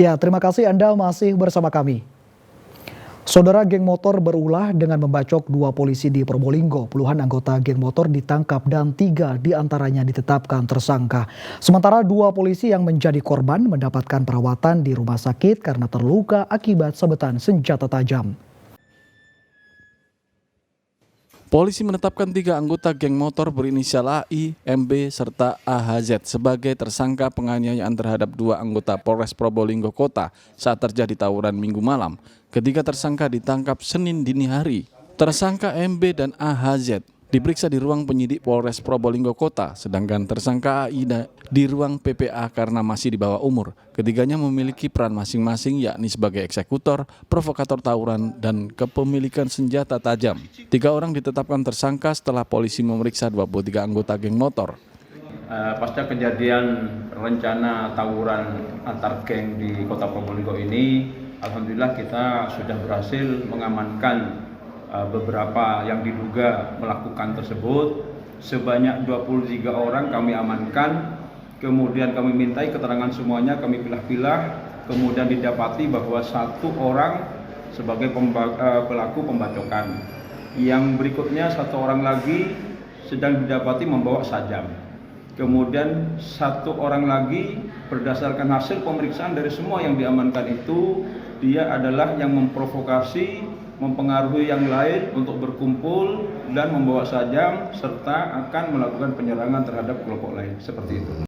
Ya, terima kasih Anda masih bersama kami. Saudara, geng motor berulah dengan membacok 2 polisi di Probolinggo. Puluhan anggota geng motor ditangkap dan 3 diantaranya ditetapkan tersangka. Sementara 2 polisi yang menjadi korban mendapatkan perawatan di rumah sakit karena terluka akibat sabetan senjata tajam. Polisi menetapkan 3 anggota geng motor berinisial AI, MB, serta AHZ sebagai tersangka penganiayaan terhadap 2 anggota Polres Probolinggo Kota saat terjadi tawuran Minggu malam. Ketiga tersangka ditangkap Senin dini hari. Tersangka MB dan AHZ diperiksa di ruang penyidik Polres Probolinggo Kota, sedangkan tersangka AI di ruang PPA karena masih di bawah umur. Ketiganya memiliki peran masing-masing, yakni sebagai eksekutor, provokator tawuran, dan kepemilikan senjata tajam. 3 orang ditetapkan tersangka setelah polisi memeriksa 23 anggota geng motor. Pasca kejadian rencana tawuran antar geng di Kota Probolinggo ini, alhamdulillah kita sudah berhasil mengamankan beberapa yang diduga melakukan tersebut. Sebanyak 23 orang kami amankan, kemudian kami mintai keterangan semuanya, kami pilah-pilah, kemudian didapati bahwa 1 orang sebagai pelaku pembacokan. Yang berikutnya 1 orang lagi sedang didapati membawa sajam. Kemudian 1 orang lagi berdasarkan hasil pemeriksaan dari semua yang diamankan itu, dia adalah yang memprovokasi, mempengaruhi yang lain untuk berkumpul dan membawa sajam serta akan melakukan penyerangan terhadap kelompok lain, seperti itu.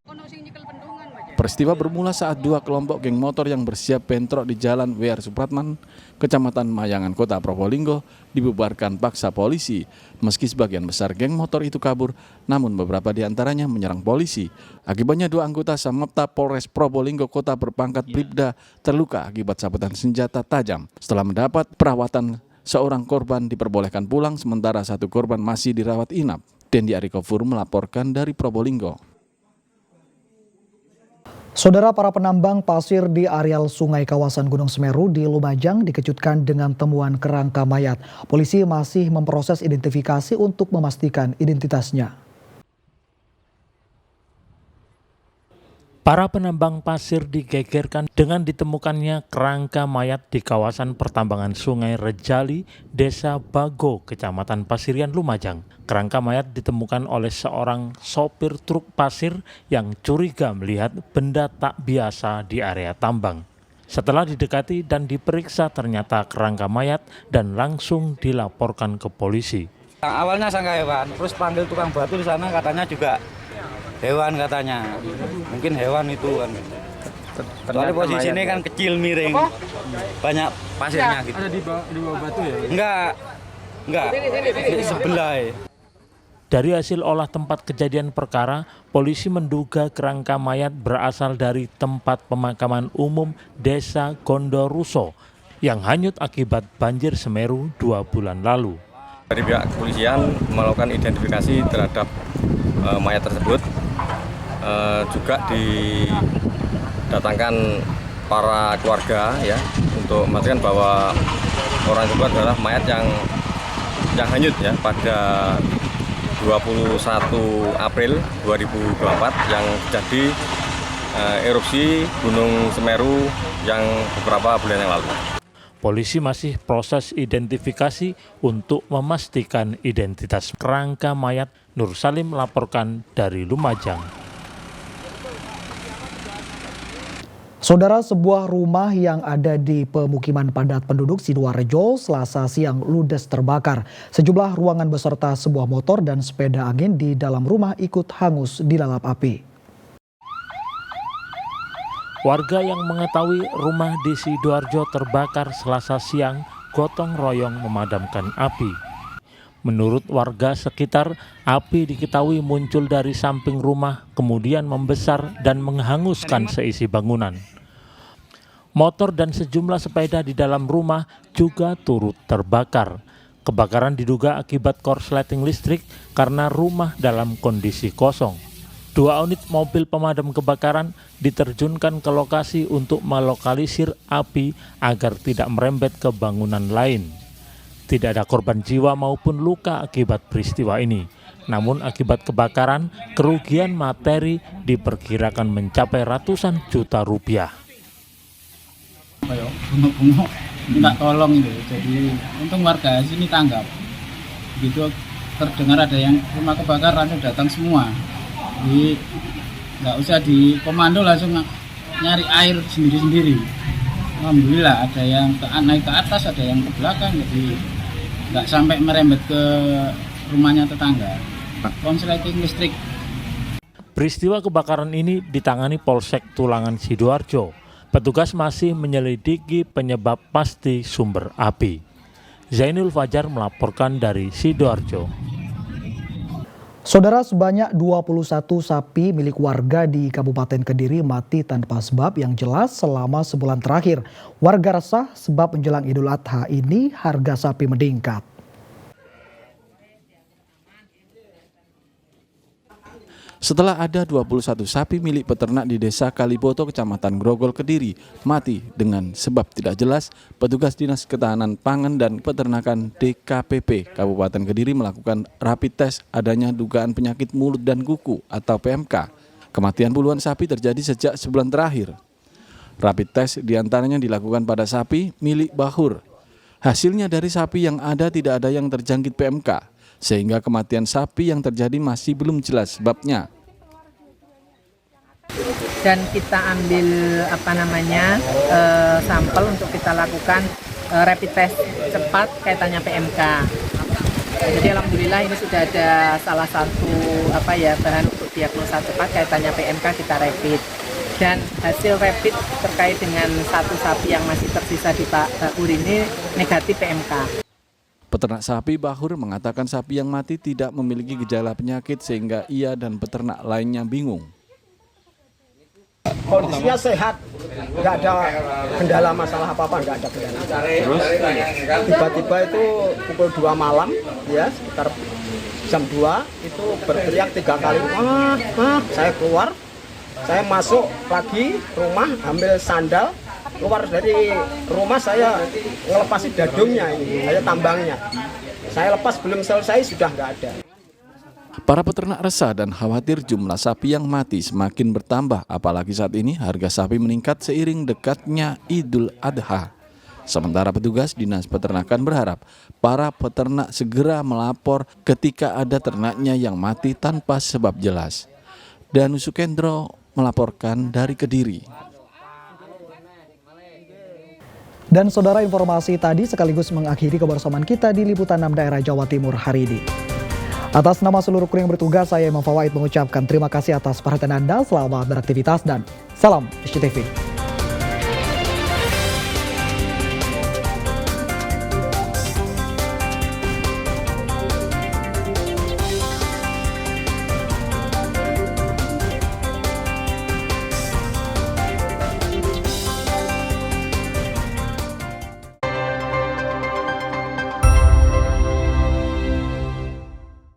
Peristiwa bermula saat 2 kelompok geng motor yang bersiap bentrok di Jalan W.R. Supratman, Kecamatan Mayangan, Kota Probolinggo, dibubarkan paksa polisi. Meski sebagian besar geng motor itu kabur, namun beberapa di antaranya menyerang polisi. Akibatnya 2 anggota Samapta Polres Probolinggo Kota berpangkat Bribda terluka akibat sabetan senjata tajam. Setelah mendapat perawatan, seorang korban diperbolehkan pulang, sementara 1 korban masih dirawat inap. Dendi Arikofur melaporkan dari Probolinggo. Saudara, para penambang pasir di areal sungai kawasan Gunung Semeru di Lumajang dikejutkan dengan temuan kerangka mayat. Polisi masih memproses identifikasi untuk memastikan identitasnya. Para penambang pasir digegerkan dengan ditemukannya kerangka mayat di kawasan pertambangan Sungai Rejali, Desa Bago, Kecamatan Pasirian, Lumajang. Kerangka mayat ditemukan oleh seorang sopir truk pasir yang curiga melihat benda tak biasa di area tambang. Setelah didekati dan diperiksa, ternyata kerangka mayat dan langsung dilaporkan ke polisi. Awalnya sangka hewan, terus panggil tukang batu di sana, katanya juga hewan katanya, mungkin hewan itu kan. Soalnya posisi ini kan kecil, miring, banyak pasirnya gitu. Ada di bawah batu ya? Enggak, di sebelah. Dari hasil olah tempat kejadian perkara, polisi menduga kerangka mayat berasal dari tempat pemakaman umum Desa Gondoruso yang hanyut akibat banjir Semeru 2 bulan lalu. Dari pihak kepolisian melakukan identifikasi terhadap mayat tersebut. Juga didatangkan para keluarga ya untuk memastikan bahwa orang itu adalah mayat yang hanyut ya pada 21 April 2024 yang terjadi erupsi Gunung Semeru yang beberapa bulan yang lalu. Polisi masih proses identifikasi untuk memastikan identitas kerangka mayat. Nur Salim melaporkan dari Lumajang. Saudara, sebuah rumah yang ada di pemukiman padat penduduk Sidoarjo Selasa siang ludes terbakar. Sejumlah ruangan beserta sebuah motor dan sepeda angin di dalam rumah ikut hangus dilalap api. Warga yang mengetahui rumah di Sidoarjo terbakar Selasa siang gotong royong memadamkan api. Menurut warga sekitar, api diketahui muncul dari samping rumah, kemudian membesar dan menghanguskan seisi bangunan. Motor dan sejumlah sepeda di dalam rumah juga turut terbakar. Kebakaran diduga akibat korsleting listrik karena rumah dalam kondisi kosong. 2 unit mobil pemadam kebakaran diterjunkan ke lokasi untuk melokalisir api agar tidak merembet ke bangunan lain. Tidak ada korban jiwa maupun luka akibat peristiwa ini. Namun akibat kebakaran, kerugian materi diperkirakan mencapai ratusan juta rupiah. kayak bunga-bunga minta tolong gitu. Jadi untung warga sini tanggap. Begitu terdengar ada yang rumah kebakar langsung datang semua. Jadi nggak usah dikomando, langsung nyari air sendiri-sendiri. Alhamdulillah ada yang naik ke atas, ada yang ke belakang, jadi nggak sampai merembet ke rumahnya tetangga. Konsleting listrik. Peristiwa kebakaran ini ditangani Polsek Tulangan Sidoarjo. Petugas masih menyelidiki penyebab pasti sumber api. Zainul Fajar melaporkan dari Sidoarjo. Saudara, sebanyak 21 sapi milik warga di Kabupaten Kediri mati tanpa sebab yang jelas selama sebulan terakhir. Warga resah sebab menjelang Idul Adha ini harga sapi meningkat. Setelah ada 21 sapi milik peternak di Desa Kaliboto, Kecamatan Grogol, Kediri, mati dengan sebab tidak jelas, petugas Dinas Ketahanan Pangan dan Peternakan DKPP Kabupaten Kediri melakukan rapid test adanya dugaan penyakit mulut dan kuku atau PMK. Kematian puluhan sapi terjadi sejak sebulan terakhir. Rapid test diantaranya dilakukan pada sapi milik Bahur. Hasilnya dari sapi yang ada tidak ada yang terjangkit PMK. Sehingga kematian sapi yang terjadi masih belum jelas sebabnya. Dan kita ambil sampel untuk kita lakukan rapid test cepat kaitannya PMK. Jadi alhamdulillah ini sudah ada salah satu bahan untuk diagnosa cepat kaitannya PMK, kita rapid. Dan hasil rapid terkait dengan satu sapi yang masih tersisa di Bahur ini negatif PMK. Peternak sapi Bahur mengatakan sapi yang mati tidak memiliki gejala penyakit sehingga ia dan peternak lainnya bingung. Kondisinya sehat, nggak ada kendala masalah apa-apa, nggak ada kendala. Terus tiba-tiba itu pukul 2 malam, ya sekitar jam 2 itu berteriak 3 kali. Saya keluar, saya masuk lagi rumah, ambil sandal. Keluar dari rumah saya ngelepasi dadungnya ini, saya tambangnya. Saya lepas belum selesai sudah nggak ada. Para peternak resah dan khawatir jumlah sapi yang mati semakin bertambah, apalagi saat ini harga sapi meningkat seiring dekatnya Idul Adha. Sementara petugas Dinas Peternakan berharap para peternak segera melapor ketika ada ternaknya yang mati tanpa sebab jelas. Danu Sukendro melaporkan dari Kediri. Dan saudara, informasi tadi sekaligus mengakhiri kebersamaan kita di Liputan 6 Daerah Jawa Timur hari ini. Atas nama seluruh kru yang bertugas, saya Imam Fawaid mengucapkan terima kasih atas perhatian Anda, selamat beraktivitas dan salam SCTV.